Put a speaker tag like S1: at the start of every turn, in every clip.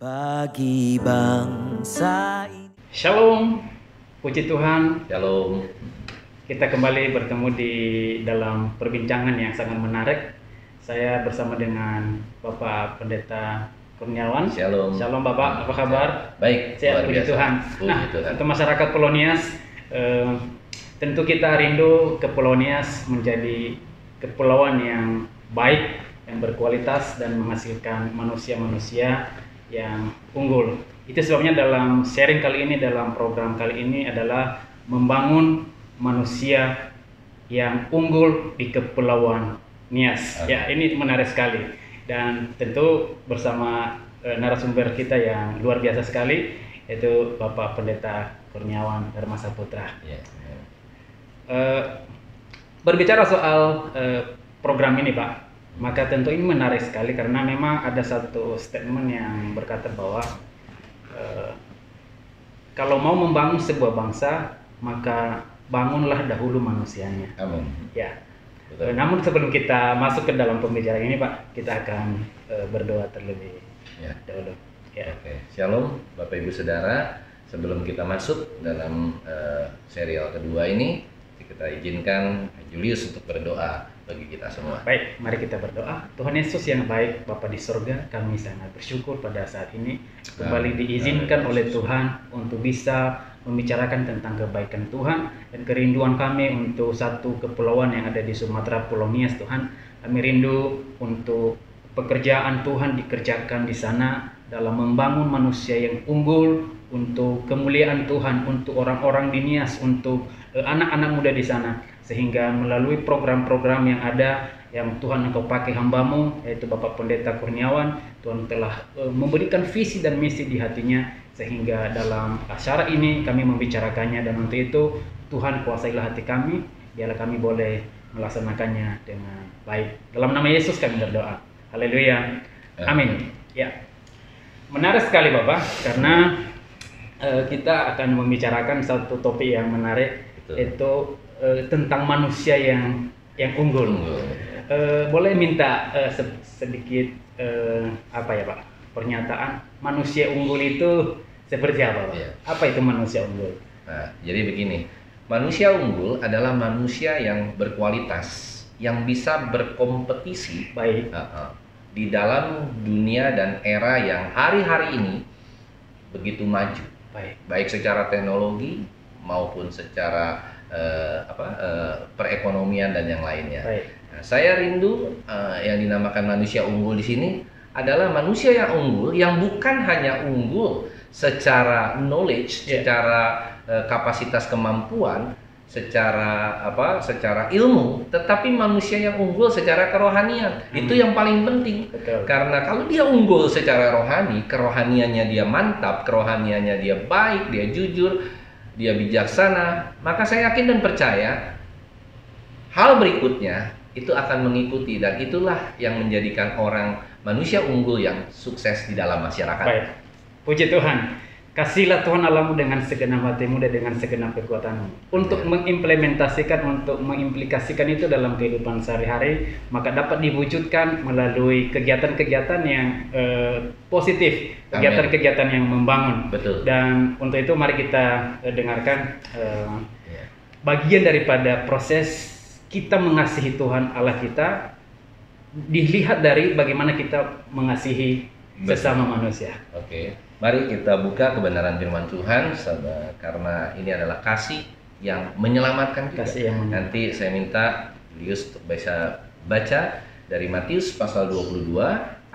S1: bagi bangsa ini.
S2: Shalom, puji Tuhan.
S3: Shalom.
S2: Kita kembali bertemu di dalam perbincangan yang sangat menarik. Saya bersama dengan Bapak Pendeta Kurniawan.
S3: Shalom.
S2: Shalom Bapak, apa kabar?
S3: Baik,
S2: Sehat, puji Tuhan. Nah,
S3: Tuhan.
S2: untuk masyarakat Polonias, tentu kita rindu ke Polonias menjadi kepulauan yang baik, yang berkualitas dan menghasilkan manusia-manusia yang unggul. Itu sebabnya dalam sharing kali ini, dalam program kali ini adalah membangun manusia yang unggul di Kepulauan Nias. Ya, ini menarik sekali. Dan tentu bersama narasumber kita yang luar biasa sekali, yaitu Bapak Pendeta Kurniawan Dharma Saputra. Berbicara soal program ini, Pak, maka tentu ini menarik sekali karena memang ada satu statement yang berkata bahwa kalau mau membangun sebuah bangsa, maka bangunlah dahulu manusianya.
S3: Amin.
S2: Ya.
S3: Betul.
S2: Namun sebelum kita masuk ke dalam pembicaraan ini, Pak, kita akan berdoa terlebih dahulu. Ya.
S3: Oke. Shalom, Bapak Ibu Saudara. Sebelum kita masuk dalam serial kedua ini, kita izinkan Julius untuk berdoa bagi kita semua.
S2: Baik, mari kita berdoa. Tuhan Yesus yang baik, Bapa di surga, kami sangat bersyukur pada saat ini kembali diizinkan oleh Tuhan untuk bisa membicarakan tentang kebaikan Tuhan dan kerinduan kami untuk satu kepulauan yang ada di Sumatera, Pulau Nias, Tuhan. Kami rindu untuk pekerjaan Tuhan dikerjakan di sana dalam membangun manusia yang unggul untuk kemuliaan Tuhan, untuk orang-orang di Nias, untuk anak-anak muda di sana, sehingga melalui program-program yang ada yang Tuhan Engkau pakai hambamu, yaitu Bapak Pendeta Kurniawan, Tuhan telah memberikan visi dan misi di hatinya, sehingga dalam acara ini kami membicarakannya, dan untuk itu Tuhan kuasailah hati kami, biarlah kami boleh melaksanakannya dengan baik. Dalam nama Yesus kami berdoa. Haleluya. Amin. Ya. Menarik sekali Bapak, karena kita akan membicarakan satu topik yang menarik.
S3: Betul.
S2: Itu tentang manusia yang unggul. Boleh minta sedikit apa ya Pak, pernyataan manusia unggul itu seperti apa Pak?
S3: Iya.
S2: Apa itu manusia unggul?
S3: Nah, jadi begini, manusia unggul adalah manusia yang berkualitas, yang bisa berkompetisi
S2: Baik.
S3: Di dalam dunia dan era yang hari-hari ini begitu maju, baik secara teknologi maupun secara perekonomian dan yang lainnya. Nah, saya rindu yang dinamakan manusia unggul di sini adalah manusia yang unggul, yang bukan hanya unggul secara knowledge, secara kapasitas kemampuan, secara ilmu, tetapi manusia yang unggul secara kerohanian. Itu yang paling penting.
S2: Betul.
S3: Karena kalau dia unggul secara rohani, kerohaniannya dia mantap, kerohaniannya dia baik, dia jujur, dia bijaksana, maka saya yakin dan percaya hal berikutnya itu akan mengikuti, dan itulah yang menjadikan orang manusia unggul yang sukses di dalam masyarakat.
S2: Baik. Puji Tuhan. Kasihlah Tuhan Allahmu dengan segenap hatimu dan dengan segenap kekuatanmu untuk mengimplementasikan, untuk mengimplikasikan itu dalam kehidupan sehari-hari, maka dapat diwujudkan melalui kegiatan-kegiatan yang positif, kegiatan-kegiatan yang membangun.
S3: Betul.
S2: Dan untuk itu mari kita dengarkan bagian daripada proses kita mengasihi Tuhan Allah kita, dilihat dari bagaimana kita mengasihi sesama manusia.
S3: Oke. Mari kita buka kebenaran firman Tuhan, karena ini adalah kasih yang menyelamatkan kita. Nanti saya minta Julius untuk baca dari Matius pasal 22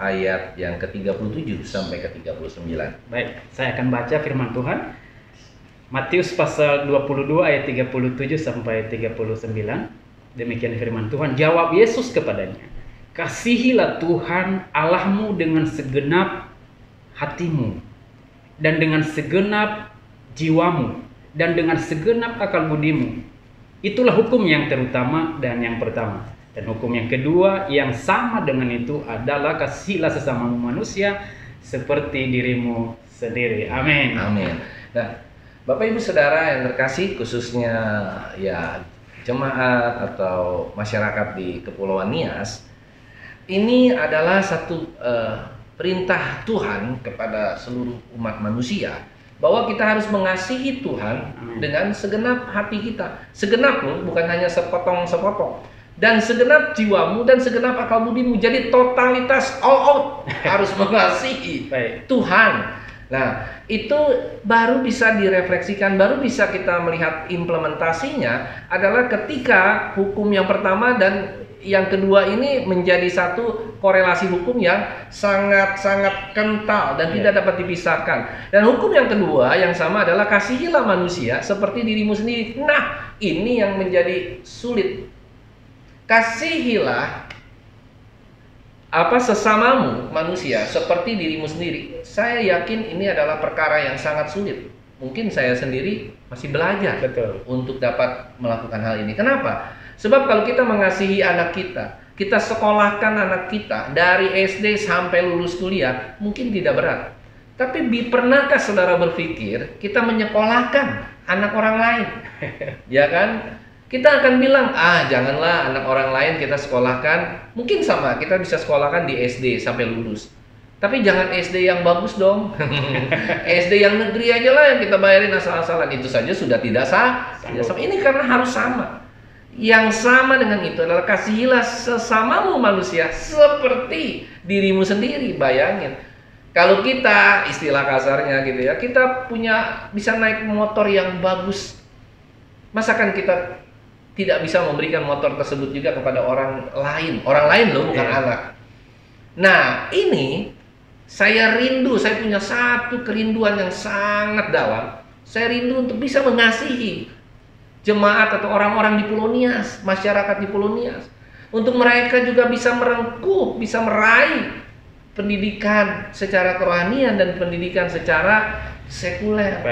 S3: ayat yang ke-37 sampai ke-39.
S2: Baik, saya akan baca firman Tuhan. Matius pasal 22 ayat 37 sampai 39. Demikian firman Tuhan. Jawab Yesus kepadanya, "Kasihilah Tuhan Allahmu dengan segenap hatimu, dan dengan segenap jiwamu, dan dengan segenap akal budimu. Itulah hukum yang terutama dan yang pertama. Dan hukum yang kedua yang sama dengan itu adalah kasihilah sesamamu manusia seperti dirimu sendiri." Amin.
S3: Amin. Nah, Bapak Ibu Saudara yang terkasih, khususnya ya jemaat atau masyarakat di Kepulauan Nias, ini adalah satu perintah Tuhan kepada seluruh umat manusia bahwa kita harus mengasihi Tuhan dengan segenap hati kita. Segenap loh, bukan hanya sepotong-sepotong. Dan segenap jiwamu dan segenap akal budimu. Jadi totalitas all out harus mengasihi Tuhan. Nah, itu baru bisa direfleksikan, baru bisa kita melihat implementasinya adalah ketika hukum yang pertama dan yang kedua ini menjadi satu korelasi hukum yang sangat-sangat kental dan tidak dapat dipisahkan. Dan hukum yang kedua yang sama adalah kasihilah manusia seperti dirimu sendiri. Nah, ini yang menjadi sulit. Kasihilah sesamamu manusia seperti dirimu sendiri. Saya yakin ini adalah perkara yang sangat sulit. Mungkin saya sendiri masih belajar untuk dapat melakukan hal ini. Kenapa? Sebab kalau kita mengasihi anak kita, kita sekolahkan anak kita dari SD sampai lulus kuliah, mungkin tidak berat. Tapi pernahkah saudara berpikir kita menyekolahkan anak orang lain? Ya kan? Kita akan bilang, janganlah anak orang lain kita sekolahkan. Mungkin sama, kita bisa sekolahkan di SD sampai lulus. Tapi jangan SD yang bagus dong. SD yang negeri aja lah yang kita bayarin asal-asalan. Itu saja sudah tidak sah. Ini karena harus sama. Yang sama dengan itu adalah kasihilah sesamamu manusia seperti dirimu sendiri. Bayangin, kalau kita istilah kasarnya gitu ya, kita bisa naik motor yang bagus, masakan kita tidak bisa memberikan motor tersebut juga kepada orang lain loh, bukan anak. Nah, ini saya rindu, saya punya satu kerinduan yang sangat dalam. Saya rindu untuk bisa mengasihi jemaat atau orang-orang di Pulau Nias, masyarakat di Pulau Nias. Untuk mereka juga bisa merengkuh, bisa meraih pendidikan secara kerohanian dan pendidikan secara sekuler.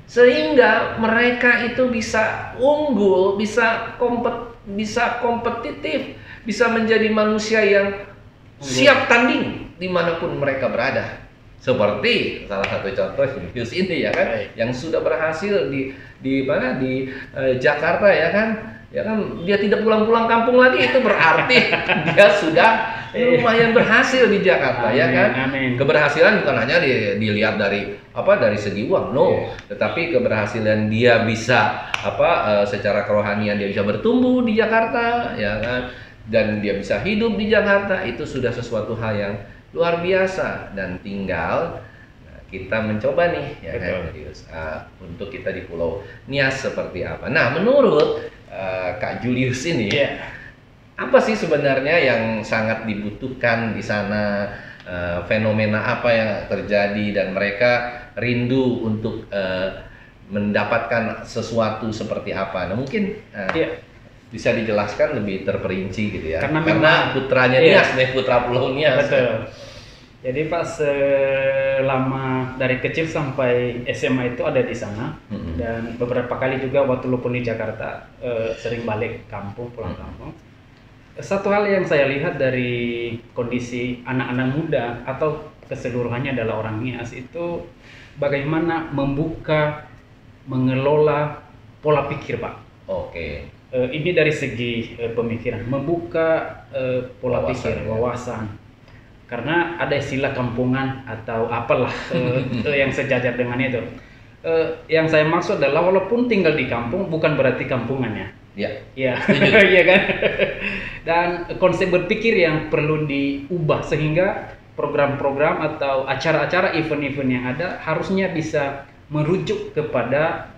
S3: Sehingga mereka itu bisa unggul, bisa kompetitif, bisa menjadi manusia yang siap tanding dimanapun mereka berada. Seperti salah satu contoh Julius ini ya kan, yang sudah berhasil di Jakarta ya kan, dia tidak pulang-pulang kampung lagi, itu berarti dia sudah lumayan berhasil di Jakarta. Ya kan. Keberhasilan bukan hanya dilihat dari segi uang, tetapi keberhasilan dia bisa secara kerohanian dia bisa bertumbuh di Jakarta ya kan, dan dia bisa hidup di Jakarta. Itu sudah sesuatu hal yang luar biasa, dan tinggal kita mencoba nih ya kan, untuk kita di Pulau Nias seperti apa. Nah, menurut Kak Julius ini, apa sih sebenarnya yang sangat dibutuhkan di sana, fenomena apa yang terjadi dan mereka rindu untuk mendapatkan sesuatu seperti apa? Nah, mungkin bisa dijelaskan lebih terperinci gitu ya. Karena putranya Nias, putra Pulau Nias. Betul.
S2: Jadi Pak, selama dari kecil sampai SMA itu ada di sana, dan beberapa kali juga waktu luput di Jakarta sering balik kampung, pulang kampung. Satu hal yang saya lihat dari kondisi anak-anak muda atau keseluruhannya adalah orang Nias itu bagaimana membuka, mengelola pola pikir Pak. Ini dari segi pemikiran, membuka pola pikir, wawasan. Karena ada istilah kampungan atau apalah yang sejajar dengan itu. Yang saya maksud adalah walaupun tinggal di kampung bukan berarti kampungannya. Iya kan. Dan konsep berpikir yang perlu diubah sehingga program-program atau acara-acara event-event yang ada harusnya bisa merujuk kepada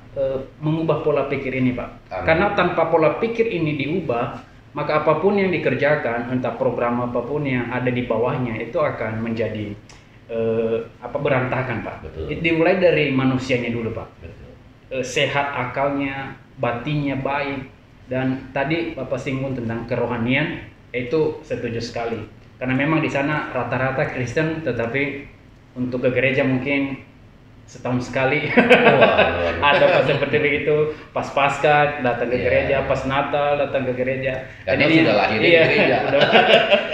S2: mengubah pola pikir ini Pak. Karena tanpa pola pikir ini diubah, maka apapun yang dikerjakan, entah program apapun yang ada di bawahnya itu akan menjadi berantakan Pak. Dimulai dari manusianya dulu Pak. Sehat akalnya, batinnya baik. Dan tadi Bapak singgung tentang kerohanian, itu setuju sekali. Karena memang di sana rata-rata Kristen, tetapi untuk ke gereja mungkin setahun sekali. Ada pas seperti begitu, pas Paskah datang ke gereja, pas Natal datang ke gereja.
S3: Dan ini sudah lahir di gereja.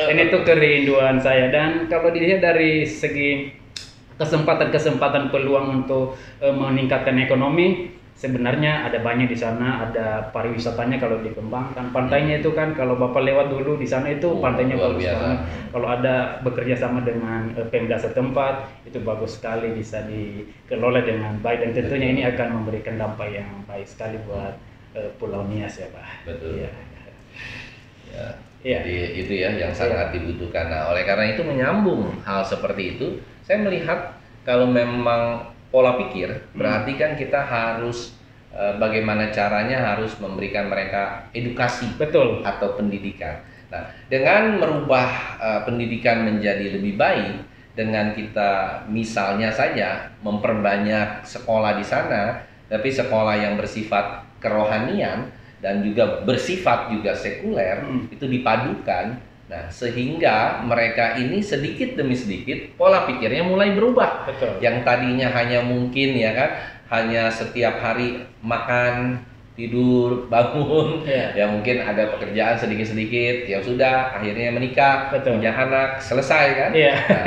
S2: Dan itu kerinduan saya. Dan kalau dilihat dari segi kesempatan peluang untuk meningkatkan ekonomi, sebenarnya ada banyak di sana, ada pariwisatanya kalau dikembangkan. Pantainya itu kan kalau Bapak lewat dulu di sana itu pantainya
S3: luar
S2: bagus
S3: biasa.
S2: banget. Kalau ada bekerja sama dengan Pemda setempat itu bagus sekali, bisa dikelola dengan baik dan tentunya ini akan memberikan dampak yang baik sekali buat Pulau Nias ya Pak.
S3: Betul.
S2: Iya.
S3: Ya.
S2: Iya.
S3: Jadi itu ya yang sangat dibutuhkan. Nah, oleh karena itu menyambung hal seperti itu, saya melihat kalau memang pola pikir, berarti kan kita harus bagaimana caranya harus memberikan mereka edukasi
S2: Betul.
S3: atau pendidikan. Nah, dengan merubah pendidikan menjadi lebih baik, dengan kita misalnya saja memperbanyak sekolah di sana, tapi sekolah yang bersifat kerohanian dan juga bersifat juga sekuler, itu dipadukan. Nah, sehingga mereka ini sedikit demi sedikit pola pikirnya mulai berubah.
S2: Betul.
S3: Yang tadinya hanya mungkin ya kan, hanya setiap hari makan, tidur, bangun, ya mungkin ada pekerjaan sedikit-sedikit, ya sudah akhirnya menikah,
S2: Betul.
S3: punya anak, selesai kan?
S2: Iya.
S3: Nah,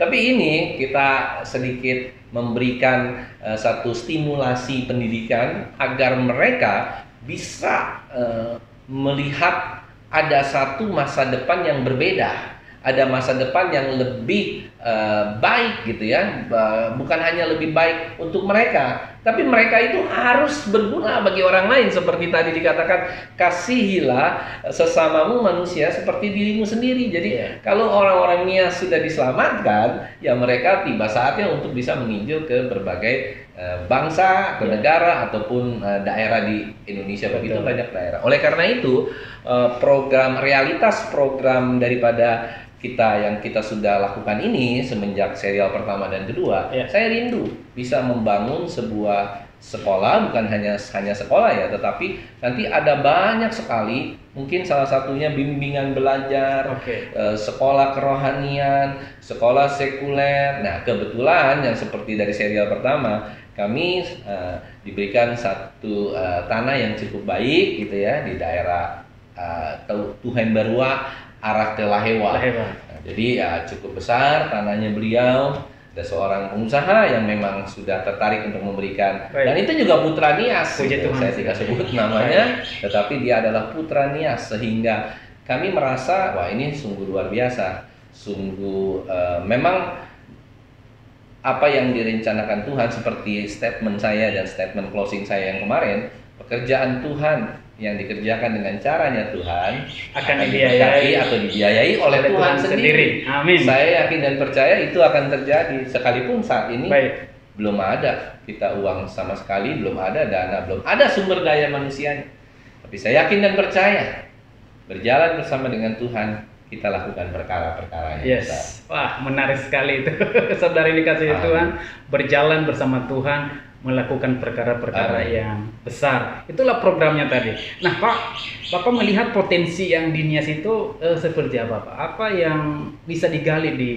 S3: tapi ini kita sedikit memberikan satu stimulasi pendidikan agar mereka bisa melihat ada satu masa depan yang berbeda, ada masa depan yang lebih baik gitu ya, bukan hanya lebih baik untuk mereka, tapi mereka itu harus berguna bagi orang lain. Seperti tadi dikatakan, kasihilah sesamamu manusia seperti dirimu sendiri. Jadi kalau orang-orang Nias sudah diselamatkan, ya mereka tiba saatnya untuk bisa menginjil ke berbagai bangsa, ke negara ataupun daerah di Indonesia. Begitu banyak daerah. Oleh karena itu realitas program daripada yang kita sudah lakukan ini semenjak serial pertama dan kedua, saya rindu bisa membangun sebuah sekolah, bukan hanya sekolah ya, tetapi nanti ada banyak sekali, mungkin salah satunya bimbingan belajar, sekolah kerohanian, sekolah sekuler. Nah, kebetulan yang seperti dari serial pertama, kami diberikan satu tanah yang cukup baik gitu ya, di daerah Tuhen Barua, arah Telahewa. Nah, jadi ya cukup besar tanahnya beliau. Ada seorang pengusaha yang memang sudah tertarik untuk memberikan, dan itu juga putra Nias. Saya tidak sebut namanya, tetapi dia adalah putra Nias, sehingga kami merasa wah ini sungguh luar biasa, sungguh memang apa yang direncanakan Tuhan, seperti statement saya dan statement closing saya yang kemarin, pekerjaan Tuhan yang dikerjakan dengan caranya Tuhan
S2: akan dibiayai
S3: atau dibiayai oleh Tuhan sendiri.
S2: Amin.
S3: Saya yakin dan percaya itu akan terjadi, sekalipun saat ini belum ada kita uang sama sekali, belum ada dana, belum ada sumber daya manusianya. Tapi saya yakin dan percaya berjalan bersama dengan Tuhan kita lakukan perkara-perkara yang besar.
S2: Wah, menarik sekali itu. Saudara dikasih Tuhan, berjalan bersama Tuhan, melakukan perkara-perkara yang besar. Itulah programnya tadi. Nah, Bapak melihat potensi yang di Nias itu seperti apa, Pak? Apa yang bisa digali di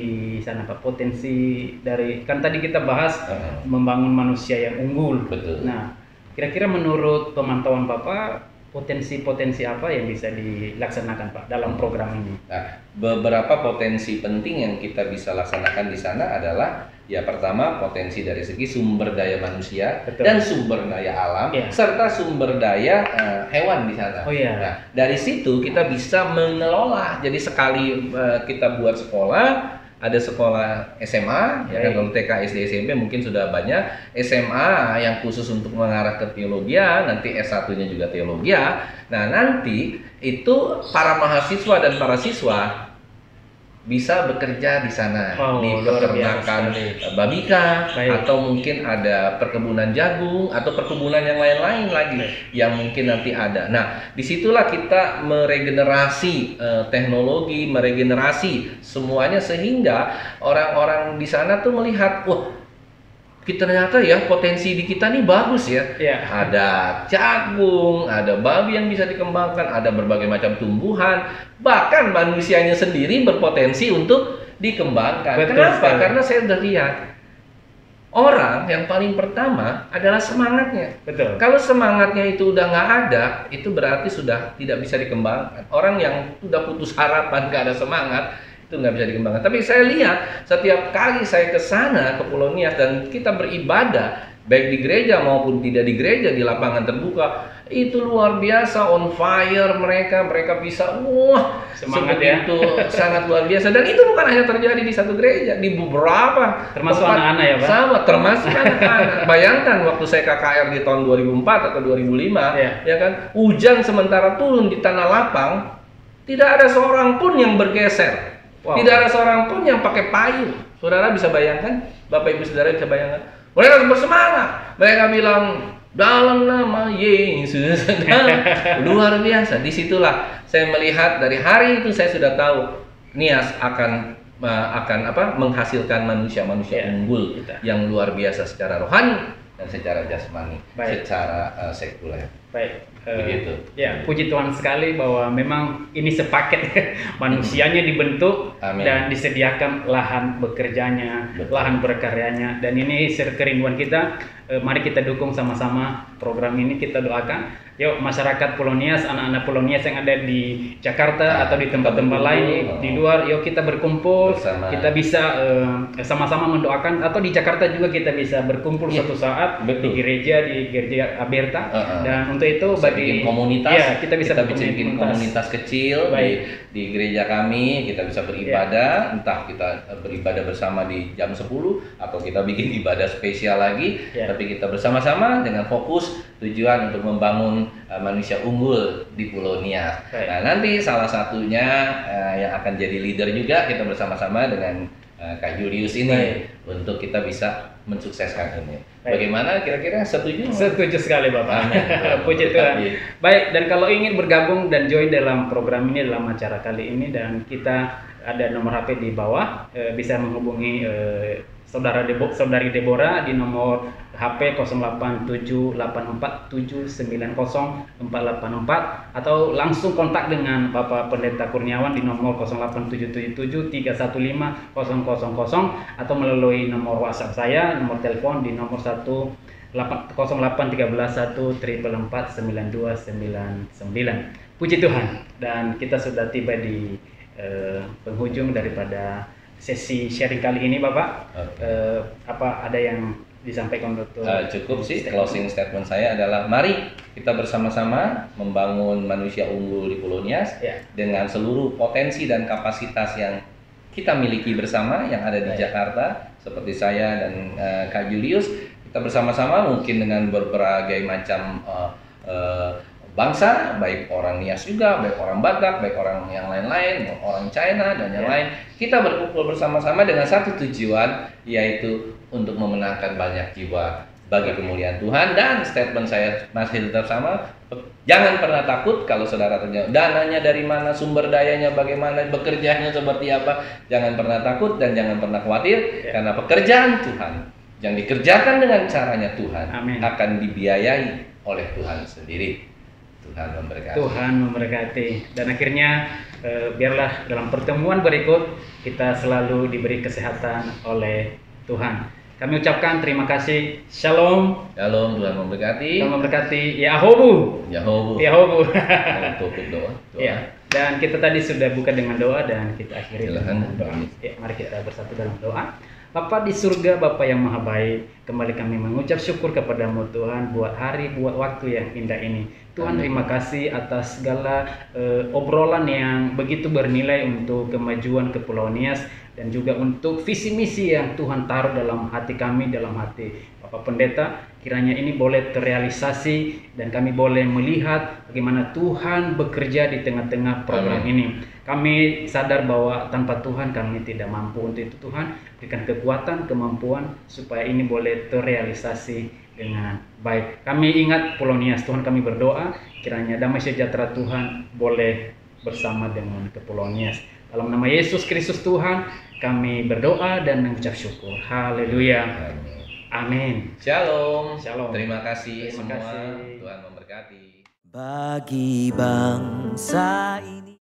S2: sana, Pak? Potensi dari, kan tadi kita bahas membangun manusia yang unggul.
S3: Betul.
S2: Nah, kira-kira menurut pemantauan Bapak, potensi-potensi apa yang bisa dilaksanakan, Pak, dalam program ini?
S3: Nah, beberapa potensi penting yang kita bisa laksanakan di sana adalah, ya pertama potensi dari segi sumber daya manusia dan sumber daya alam, serta sumber daya hewan di sana. Nah, dari situ kita bisa mengelola. Jadi sekali kita buat sekolah, ada sekolah SMA, ya kan, kalau TK, SD, SMP mungkin sudah banyak, SMA yang khusus untuk mengarah ke teologia, nanti S1-nya juga teologia. Nah, nanti itu para mahasiswa dan para siswa bisa bekerja di sana, di peternakan babika, atau mungkin ada perkebunan jagung atau perkebunan yang lain-lain lagi yang mungkin nanti ada. Nah, disitulah kita meregenerasi teknologi, meregenerasi semuanya, sehingga orang-orang di sana tuh melihat, wah, kita ternyata ya potensi di kita nih bagus ya. Ada jagung, ada babi yang bisa dikembangkan, ada berbagai macam tumbuhan, bahkan manusianya sendiri berpotensi untuk dikembangkan. Kenapa? Karena saya udah lihat orang yang paling pertama adalah semangatnya. Kalau semangatnya itu udah nggak ada, itu berarti sudah tidak bisa dikembangkan. Orang yang sudah putus harapan, nggak ada semangat, itu nggak bisa dikembangkan. Tapi saya lihat setiap kali saya ke sana, ke Pulau Nias, dan kita beribadah baik di gereja maupun tidak di gereja, di lapangan terbuka, itu luar biasa, on fire mereka bisa
S2: Semangat
S3: itu sangat luar biasa. Dan itu bukan hanya terjadi di satu gereja, di beberapa
S2: Termasuk
S3: tempat
S2: anak-anak ya, Pak?
S3: sama, termasuk anak-anak. Bayangkan waktu saya KKR di tahun 2004 atau 2005, ya kan, hujan sementara turun di tanah lapang, tidak ada seorang pun yang bergeser. Tidak ada seorang pun yang pakai payung. Saudara bisa bayangkan, Bapak Ibu Saudara bisa bayangkan. Mereka bersemangat. Mereka bilang, dalam nama Yesus. Luar biasa. Disitulah saya melihat, dari hari itu saya sudah tahu Nias akan menghasilkan manusia-manusia unggul yang luar biasa secara rohani dan secara jasmani, secara sekuler.
S2: Baik.
S3: Begitu.
S2: Ya, puji Tuhan sekali bahwa memang ini sepaket manusianya dibentuk.
S3: Amin.
S2: Dan disediakan lahan bekerjanya,
S3: Betul.
S2: lahan berkaryanya, dan ini kerinduan kita. Mari kita dukung sama-sama program ini, kita doakan. Yuk masyarakat Pulau Nias, anak-anak Pulau Nias yang ada di Jakarta atau di tempat-tempat lain di luar, yuk kita berkumpul bersama. Kita bisa sama-sama mendoakan, atau di Jakarta juga kita bisa berkumpul suatu saat. Betul. di gereja Aberta. Dan untuk itu bagi
S3: komunitas,
S2: ya, kita bisa
S3: bikin komunitas kecil di gereja kami. Kita bisa beribadah, entah kita beribadah bersama di jam 10 atau kita bikin ibadah spesial lagi, tapi kita bersama-sama dengan fokus tujuan untuk membangun manusia unggul di Pulau Nias. Nah, nanti salah satunya yang akan jadi leader juga kita bersama-sama dengan Kak Julius ini untuk kita bisa mensukseskan ini. Bagaimana, kira-kira setuju?
S2: Setuju sekali Bapak. Puji Tuhan. Baik, dan kalau ingin bergabung dan join dalam program ini, dalam acara kali ini, dan kita ada nomor HP di bawah, bisa menghubungi Saudari Deborah di nomor HP 087847904884, atau langsung kontak dengan Bapak Pendeta Kurniawan di nomor 08777315000, atau melalui nomor WhatsApp saya, nomor telepon di nomor 081314444999. Puji Tuhan, dan kita sudah tiba di penghujung daripada sesi sharing kali ini, Bapak. Apa ada yang disampaikan untuk
S3: cukup sih. Closing statement saya adalah mari kita bersama-sama membangun manusia unggul di Pulau Nias dengan seluruh potensi dan kapasitas yang kita miliki bersama yang ada di Jakarta, seperti saya dan Kak Julius. Kita bersama-sama mungkin dengan berbagai macam bangsa, baik orang Nias juga, baik orang Batak, baik orang yang lain-lain, orang China dan yang lain. Kita berkumpul bersama-sama dengan satu tujuan, yaitu untuk memenangkan banyak jiwa bagi kemuliaan Tuhan. Dan statement saya masih tetap sama, jangan pernah takut kalau saudara tanya dananya dari mana, sumber dayanya bagaimana, bekerjanya seperti apa. Jangan pernah takut dan jangan pernah khawatir, karena pekerjaan Tuhan yang dikerjakan dengan caranya Tuhan akan dibiayai oleh Tuhan sendiri. Tuhan memberkati.
S2: Tuhan memberkati. Dan akhirnya biarlah dalam pertemuan berikut kita selalu diberi kesehatan oleh Tuhan. Kami ucapkan terima kasih. Shalom.
S3: Shalom, Tuhan memberkati.
S2: Tuhan memberkati. Yahobu.
S3: Tutup doa.
S2: Ya. Dan kita tadi sudah buka dengan doa, dan kita akhiri dengan doa. Ya, mari kita bersatu dalam doa. Bapa di surga, Bapa yang maha baik, kembali kami mengucap syukur kepadamu Tuhan buat hari, buat waktu yang indah ini. Tuhan, terima kasih atas segala obrolan yang begitu bernilai untuk kemajuan Kepulauan Nias, dan juga untuk visi misi yang Tuhan taruh dalam hati kami, dalam hati Bapak Pendeta. Kiranya ini boleh terrealisasi dan kami boleh melihat bagaimana Tuhan bekerja di tengah-tengah program ini. Kami sadar bahwa tanpa Tuhan kami tidak mampu. Untuk itu Tuhan berikan kekuatan, kemampuan supaya ini boleh terrealisasi dengan baik. Kami ingat Pulau Nias, Tuhan, kami berdoa kiranya damai sejahtera Tuhan boleh bersama dengan Kepulauan Nias. Dalam nama Yesus Kristus Tuhan kami berdoa dan mengucap syukur. Haleluya. Amin.
S3: Shalom.
S2: Shalom.
S3: Terima kasih semua. Tuhan memberkati.
S1: Bagi bangsa ini